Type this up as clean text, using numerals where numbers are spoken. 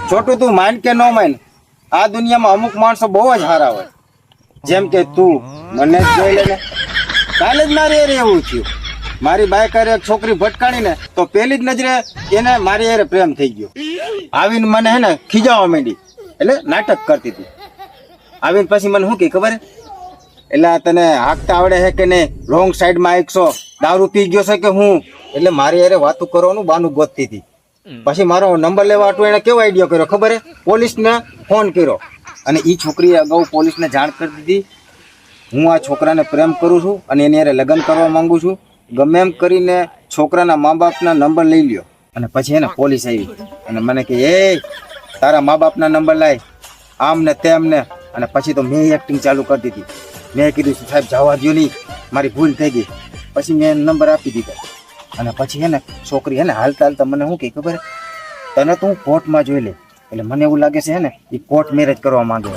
છોટું તું માન કે ન માન, આ દુનિયામાં અમુક માણસો બહુ જ સારા હોય. જેમ કે તું મને જ જોઈ લે ને. કાલે જ મારે એવું થયું. મારી બાઈક એક છોકરી ભટકાણી ને તો પેલી જ નજરે એને મારી હારે પ્રેમ થઈ ગયો. આવીને મને હે ને ખીજાવા માંડી, એટલે નાટક કરતી હતી. આવીને પછી મને શું કે ખબર હે, એટલે તને હાંકતા આવડે છે કે નહીં, રોંગ સાઈડમાં હાંકશો, દારૂ પી ગયો છે કે હું, એટલે મારી હારે વાતું કરવાનું બાનું ગોતતી હતી. પછી મારો નંબર લેવા આટલું એને કેવો આઈડિયા કર્યો ખબર હે, પોલીસને ફોન કર્યો અને એ છોકરીએ અગાઉ પોલીસને જાણ કરી દીધી, હું આ છોકરાને પ્રેમ કરું છું અને એની હારે લગ્ન કરવા માંગુ છું. ગમે એમ કરીને છોકરાના મા બાપના નંબર લઈ લ્યો. અને પછી એને પોલીસ આવી અને મને કે એ તારા મા બાપના નંબર લાય, આમ ને તેમ ને. અને પછી તો મેં એક્ટિંગ ચાલુ કરી દીધી. મેં કીધું સાહેબ જવા દો નહીં, મારી ભૂલ થઈ ગઈ. પછી મેં નંબર આપી દીધા. અને પછી હે ને છોકરી હે ને હાલતા હાલતા મને શું કહે ખબર, તને તું કોર્ટમાં જોઈ લે. એટલે મને એવું લાગે છે હે ને એ કોર્ટ મેરેજ કરવા માંગે.